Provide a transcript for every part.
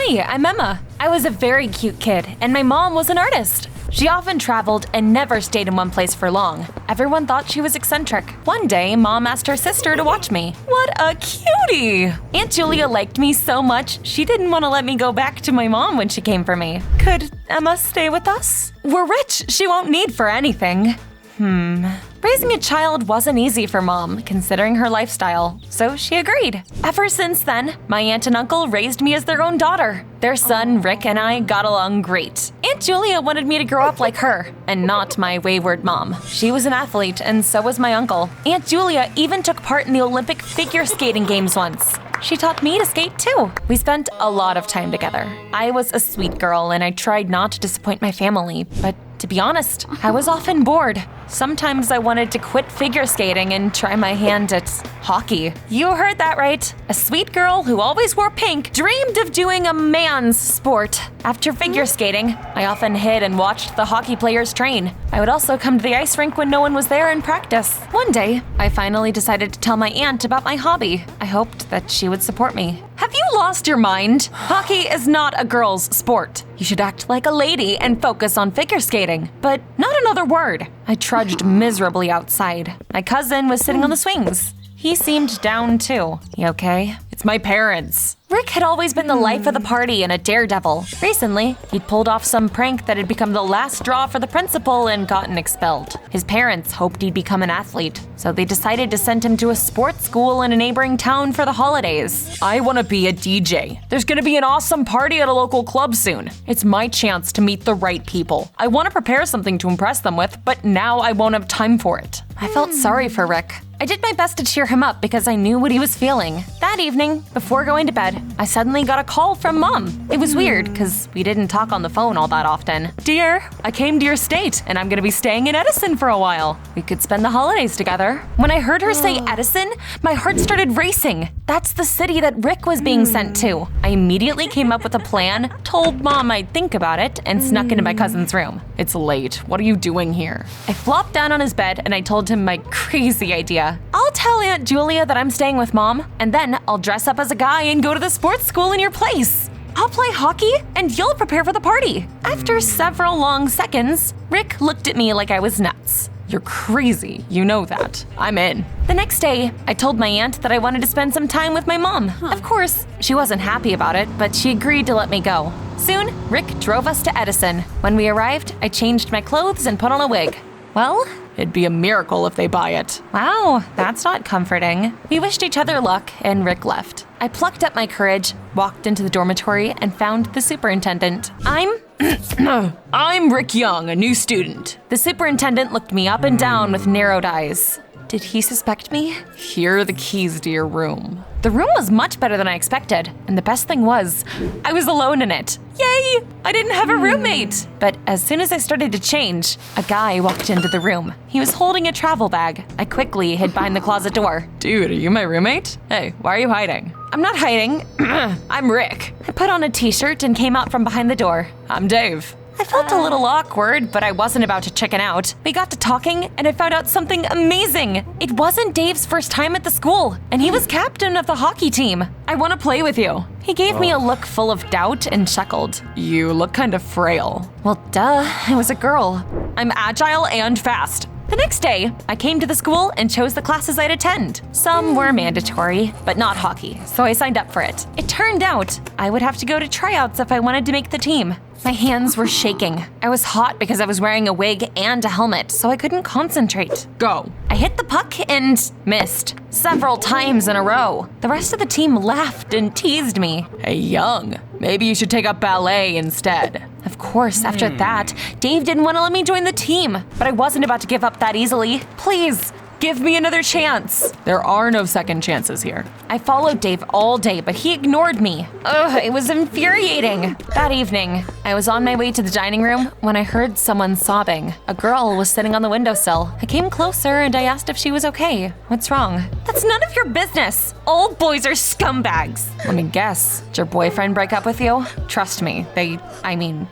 Hi, I'm Emma. I was a very cute kid, and my mom was an artist. She often traveled and never stayed in one place for long. Everyone thought she was eccentric. One day, Mom asked her sister to watch me. What a cutie! Aunt Julia liked me so much, she didn't want to let me go back to my mom when she came for me. Could Emma stay with us? We're rich, she won't need for anything. Raising a child wasn't easy for Mom, considering her lifestyle, so she agreed. Ever since then, my aunt and uncle raised me as their own daughter. Their son, Rick, and I got along great. Aunt Julia wanted me to grow up like her, and not my wayward mom. She was an athlete, and so was my uncle. Aunt Julia even took part in the Olympic figure skating games once. She taught me to skate too. We spent a lot of time together. I was a sweet girl, and I tried not to disappoint my family, but to be honest, I was often bored. Sometimes I wanted to quit figure skating and try my hand at hockey. You heard that right. A sweet girl who always wore pink dreamed of doing a man's sport. After figure skating, I often hid and watched the hockey players train. I would also come to the ice rink when no one was there and practice. One day, I finally decided to tell my aunt about my hobby. I hoped that she would support me. Have you lost your mind? Hockey is not a girl's sport. You should act like a lady and focus on figure skating. But not another word. I trudged miserably outside. My cousin was sitting on the swings. He seemed down too. You okay? It's my parents. Rick had always been the life of the party and a daredevil. Recently, he'd pulled off some prank that had become the last straw for the principal and gotten expelled. His parents hoped he'd become an athlete, so they decided to send him to a sports school in a neighboring town for the holidays. I want to be a DJ. There's gonna be an awesome party at a local club soon. It's my chance to meet the right people. I want to prepare something to impress them with, but now I won't have time for it. I felt sorry for Rick. I did my best to cheer him up because I knew what he was feeling. That evening, before going to bed, I suddenly got a call from Mom. It was weird because we didn't talk on the phone all that often. Dear, I came to your state and I'm gonna be staying in Edison for a while. We could spend the holidays together. When I heard her say Edison, my heart started racing. That's the city that Rick was being sent to. I immediately came up with a plan, told Mom I'd think about it, and snuck into my cousin's room. It's late. What are you doing here? I flopped down on his bed and I told him my crazy idea. I'll tell Aunt Julia that I'm staying with Mom, and then I'll dress up as a guy and go to the sports school in your place. I'll play hockey, and you'll prepare for the party. After several long seconds, Rick looked at me like I was nuts. You're crazy, you know that. I'm in. The next day, I told my aunt that I wanted to spend some time with my mom. Of course, she wasn't happy about it, but she agreed to let me go. Soon, Rick drove us to Edison. When we arrived, I changed my clothes and put on a wig. Well, it'd be a miracle if they buy it. Wow, that's not comforting. We wished each other luck, and Rick left. I plucked up my courage, walked into the dormitory, and found the superintendent. I'm Rick Young, a new student. The superintendent looked me up and down with narrowed eyes. Did he suspect me? Here are the keys to your room. The room was much better than I expected, and the best thing was, I was alone in it. Yay! I didn't have a roommate! But as soon as I started to change, a guy walked into the room. He was holding a travel bag. I quickly hid behind the closet door. Dude, are you my roommate? Hey, why are you hiding? I'm not hiding. I'm Rick. I put on a t-shirt and came out from behind the door. I'm Dave. I felt a little awkward, but I wasn't about to chicken out. We got to talking, and I found out something amazing. It wasn't Dave's first time at the school, and he was captain of the hockey team. I want to play with you. He gave me a look full of doubt and chuckled. You look kind of frail. Well, duh, I was a girl. I'm agile and fast. The next day, I came to the school and chose the classes I'd attend. Some were mandatory, but not hockey, so I signed up for it. It turned out I would have to go to tryouts if I wanted to make the team. My hands were shaking. I was hot because I was wearing a wig and a helmet, so I couldn't concentrate. Go. I hit the puck and missed several times in a row. The rest of the team laughed and teased me. Hey, Young, maybe you should take up ballet instead. Of course, after that, Dave didn't want to let me join the team, but I wasn't about to give up that easily. Please, give me another chance. There are no second chances here. I followed Dave all day, but he ignored me. Ugh, it was infuriating. That evening, I was on my way to the dining room when I heard someone sobbing. A girl was sitting on the windowsill. I came closer and I asked if she was okay. What's wrong? That's none of your business. All boys are scumbags. Let me guess, did your boyfriend break up with you? Trust me,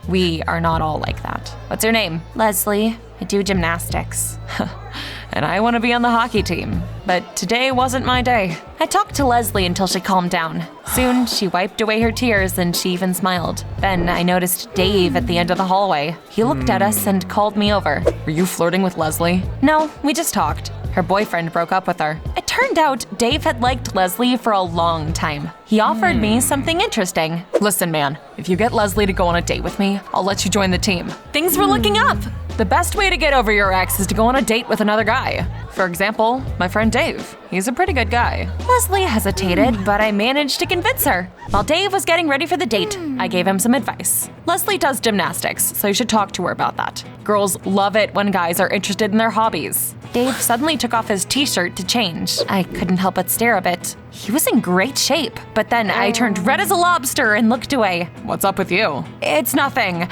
we are not all like that. What's your name? Leslie. I do gymnastics. and I want to be on the hockey team. But today wasn't my day. I talked to Leslie until she calmed down. Soon, she wiped away her tears and she even smiled. Then I noticed Dave at the end of the hallway. He looked at us and called me over. Were you flirting with Leslie? No, we just talked. Her boyfriend broke up with her. It turned out Dave had liked Leslie for a long time. He offered me something interesting. Listen, man, if you get Leslie to go on a date with me, I'll let you join the team. Things were looking up. The best way to get over your ex is to go on a date with another guy. For example, my friend Dave. He's a pretty good guy. Leslie hesitated, but I managed to convince her. While Dave was getting ready for the date, I gave him some advice. Leslie does gymnastics, so you should talk to her about that. Girls love it when guys are interested in their hobbies. Dave suddenly took off his t-shirt to change. I couldn't help but stare a bit. He was in great shape, but then I turned red as a lobster and looked away. What's up with you? It's nothing.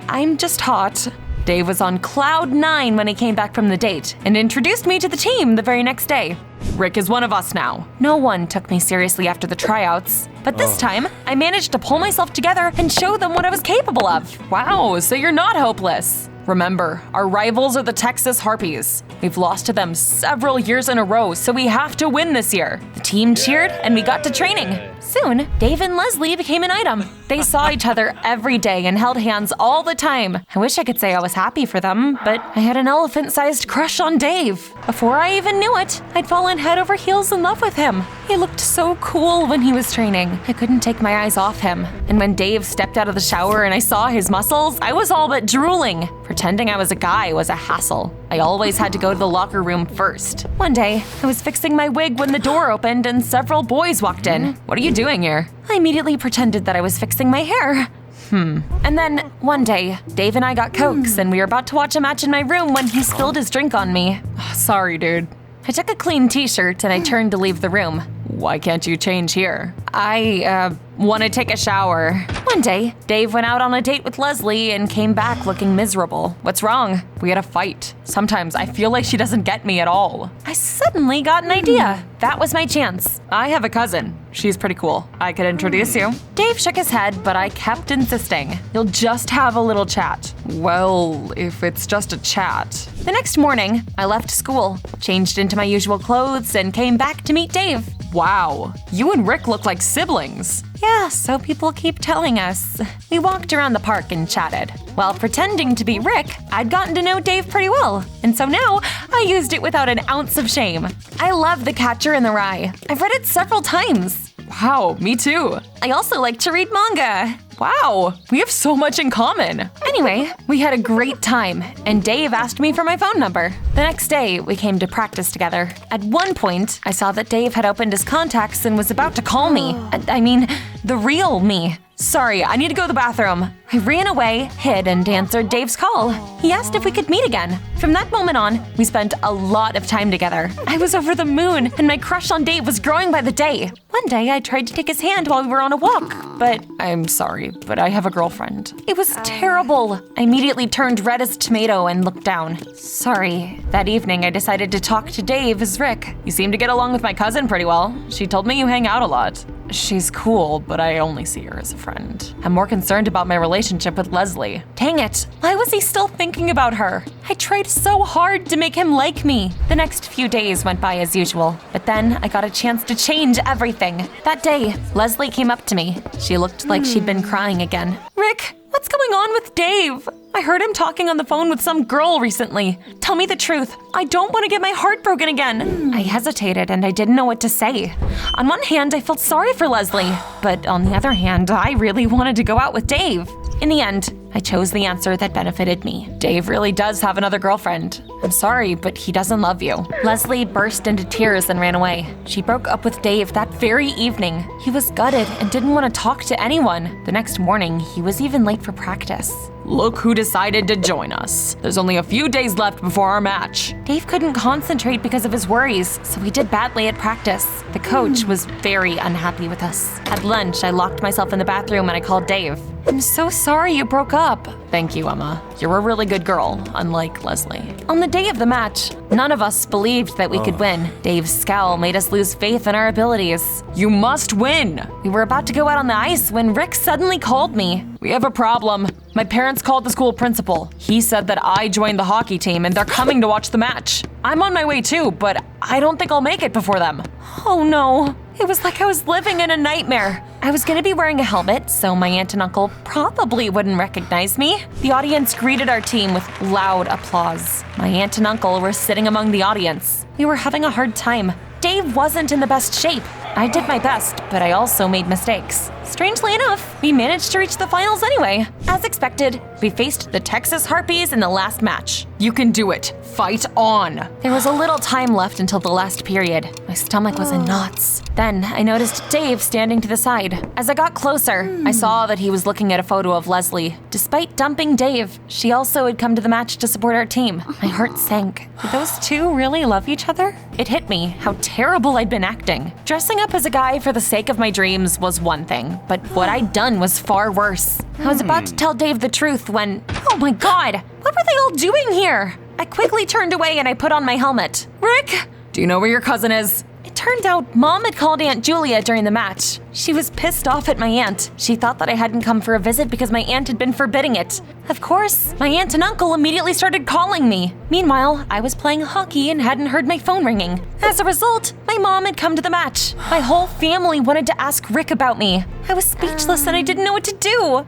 I'm just hot. Dave was on cloud 9 when he came back from the date and introduced me to the team the very next day. Rick is one of us now. No one took me seriously after the tryouts, but this time I managed to pull myself together and show them what I was capable of. Wow, so you're not hopeless. Remember, our rivals are the Texas Harpies. We've lost to them several years in a row, so we have to win this year. The team cheered and we got to training. Soon, Dave and Leslie became an item. They saw each other every day and held hands all the time. I wish I could say I was happy for them, but I had an elephant-sized crush on Dave. Before I even knew it, I'd fallen head over heels in love with him. He looked so cool when he was training. I couldn't take my eyes off him. And when Dave stepped out of the shower and I saw his muscles, I was all but drooling. Pretending I was a guy was a hassle. I always had to go to the locker room first. One day, I was fixing my wig when the door opened and several boys walked in. What are you doing here? I immediately pretended that I was fixing my hair. And then, one day, Dave and I got Cokes and we were about to watch a match in my room when he spilled his drink on me. Sorry, dude. I took a clean t-shirt and I turned to leave the room. Why can't you change here? I want to take a shower. One day, Dave went out on a date with Leslie and came back looking miserable. What's wrong? We had a fight. Sometimes I feel like she doesn't get me at all. I suddenly got an idea. That was my chance. I have a cousin. She's pretty cool. I could introduce you. Dave shook his head, but I kept insisting. You'll just have a little chat. Well, if it's just a chat. The next morning, I left school, changed into my usual clothes, and came back to meet Dave. Wow, you and Rick look like siblings. Yeah, so people keep telling us. We walked around the park and chatted. While pretending to be Rick, I'd gotten to know Dave pretty well, and so now I used it without an ounce of shame. I love The Catcher in the Rye. I've read it several times. Wow, me too. I also like to read manga. Wow, we have so much in common. Anyway, we had a great time, and Dave asked me for my phone number. The next day, we came to practice together. At one point, I saw that Dave had opened his contacts and was about to call me. I mean, the real me. Sorry, I need to go to the bathroom. I ran away, hid, and answered Dave's call. He asked if we could meet again. From that moment on, we spent a lot of time together. I was over the moon, and my crush on Dave was growing by the day. One day, I tried to take his hand while we were on a walk, but I'm sorry, but I have a girlfriend. It was terrible. I immediately turned red as a tomato and looked down. Sorry. That evening, I decided to talk to Dave as Rick. You seem to get along with my cousin pretty well. She told me you hang out a lot. She's cool, but I only see her as a friend. I'm more concerned about my relationship with Leslie. Dang it, why was he still thinking about her? I tried so hard to make him like me. The next few days went by as usual, but then I got a chance to change everything. That day, Leslie came up to me. She looked like she'd been crying again. Rick, what's going on with Dave? I heard him talking on the phone with some girl recently. Tell me the truth. I don't want to get my heart broken again. I hesitated and I didn't know what to say. On one hand, I felt sorry for Leslie, but on the other hand, I really wanted to go out with Dave. In the end, I chose the answer that benefited me. Dave really does have another girlfriend. I'm sorry, but he doesn't love you. Leslie burst into tears and ran away. She broke up with Dave that very evening. He was gutted and didn't want to talk to anyone. The next morning, he was even late for practice. Look who decided to join us. There's only a few days left before our match. Dave couldn't concentrate because of his worries, so he did badly at practice. The coach was very unhappy with us. At lunch, I locked myself in the bathroom and I called Dave. I'm so sorry you broke up. Thank you, Emma. You're a really good girl, unlike Leslie. On the day of the match, none of us believed that we could win. Dave's scowl made us lose faith in our abilities. You must win! We were about to go out on the ice when Rick suddenly called me. We have a problem. My parents called the school principal. He said that I joined the hockey team and they're coming to watch the match. I'm on my way too, but I don't think I'll make it before them. Oh no. It was like I was living in a nightmare. I was gonna be wearing a helmet, so my aunt and uncle probably wouldn't recognize me. The audience greeted our team with loud applause. My aunt and uncle were sitting among the audience. We were having a hard time. Dave wasn't in the best shape. I did my best, but I also made mistakes. Strangely enough, we managed to reach the finals anyway. As expected, we faced the Texas Harpies in the last match. You can do it. Fight on. There was a little time left until the last period. My stomach was in knots. Then I noticed Dave standing to the side. As I got closer, I saw that he was looking at a photo of Leslie. Despite dumping Dave, she also had come to the match to support our team. My heart sank. Did those two really love each other? It hit me how terrible I'd been acting. Dressing up as a guy for the sake of my dreams was one thing, but what I'd done was far worse. I was about to tell Dave the truth when, oh my god, what were they all doing here? I quickly turned away and I put on my helmet. Rick, do you know where your cousin is? It turned out Mom had called Aunt Julia during the match. She was pissed off at my aunt. She thought that I hadn't come for a visit because my aunt had been forbidding it. Of course, my aunt and uncle immediately started calling me. Meanwhile, I was playing hockey and hadn't heard my phone ringing. As a result, my mom had come to the match. My whole family wanted to ask Rick about me. I was speechless and I didn't know what to do.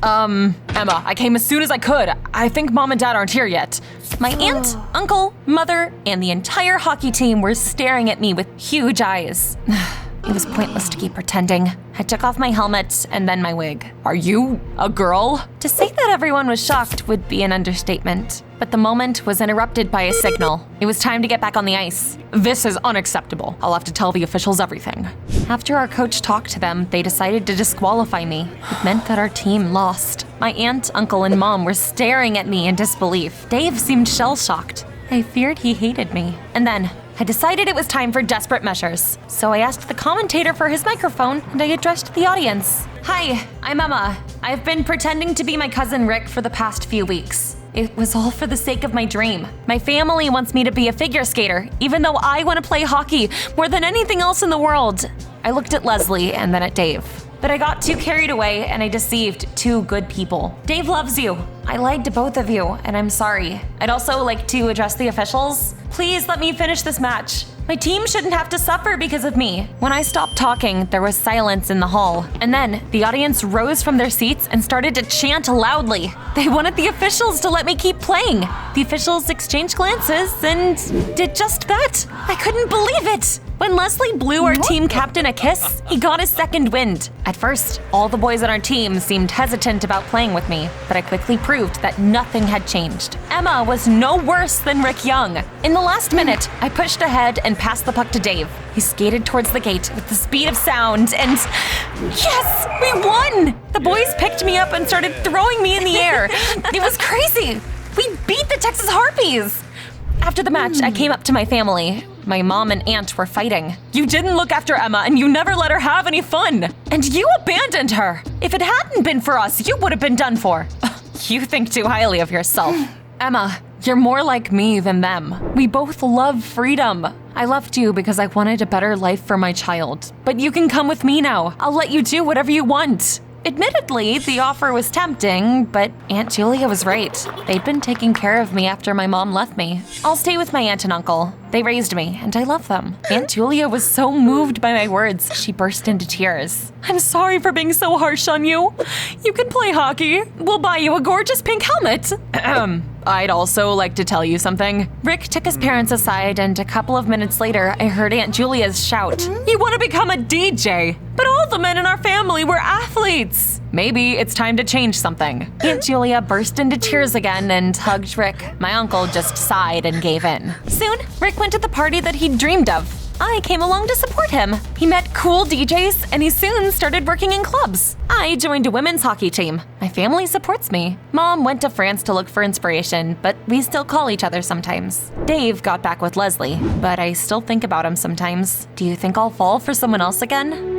Emma, I came as soon as I could. I think Mom and Dad aren't here yet. My aunt, uncle, mother, and the entire hockey team were staring at me with huge eyes. It was pointless to keep pretending. I took off my helmet and then my wig. Are you a girl? To say that everyone was shocked would be an understatement. But the moment was interrupted by a signal. It was time to get back on the ice. This is unacceptable. I'll have to tell the officials everything. After our coach talked to them, they decided to disqualify me. It meant that our team lost. My aunt, uncle, and mom were staring at me in disbelief. Dave seemed shell-shocked. I feared he hated me. And then, I decided it was time for desperate measures. So I asked the commentator for his microphone, and I addressed the audience. Hi, I'm Emma. I've been pretending to be my cousin Rick for the past few weeks. It was all for the sake of my dream. My family wants me to be a figure skater, even though I want to play hockey more than anything else in the world. I looked at Leslie and then at Dave. But I got too carried away and I deceived two good people. Dave loves you. I lied to both of you, and I'm sorry. I'd also like to address the officials. Please let me finish this match. My team shouldn't have to suffer because of me. When I stopped talking, there was silence in the hall. And then the audience rose from their seats and started to chant loudly. They wanted the officials to let me keep playing. The officials exchanged glances and did just that. I couldn't believe it. When Leslie blew our team captain a kiss, he got his second wind. At first, all the boys on our team seemed hesitant about playing with me, but I quickly proved that nothing had changed. Emma was no worse than Rick Young. In the last minute, I pushed ahead and passed the puck to Dave. He skated towards the gate with the speed of sound and yes, we won! The boys picked me up and started throwing me in the air. It was crazy. We beat the Texas Harpies. After the match, I came up to my family. My mom and aunt were fighting. You didn't look after Emma and you never let her have any fun. And you abandoned her. If it hadn't been for us, you would have been done for. You think too highly of yourself. Emma, you're more like me than them. We both love freedom. I left you because I wanted a better life for my child. But you can come with me now. I'll let you do whatever you want. Admittedly, the offer was tempting, but Aunt Julia was right. They'd been taking care of me after my mom left me. I'll stay with my aunt and uncle. They raised me, and I love them. Aunt Julia was so moved by my words, she burst into tears. I'm sorry for being so harsh on you. You can play hockey. We'll buy you a gorgeous pink helmet. I'd also like to tell you something. Rick took his parents aside, and a couple of minutes later, I heard Aunt Julia's shout, "You want to become a DJ? But all the men in our family were athletes. Maybe it's time to change something." Aunt Julia burst into tears again and hugged Rick. My uncle just sighed and gave in. Soon, Rick went to the party that he'd dreamed of. I came along to support him. He met cool DJs, and he soon started working in clubs. I joined a women's hockey team. My family supports me. Mom went to France to look for inspiration, but we still call each other sometimes. Dave got back with Leslie, but I still think about him sometimes. Do you think I'll fall for someone else again?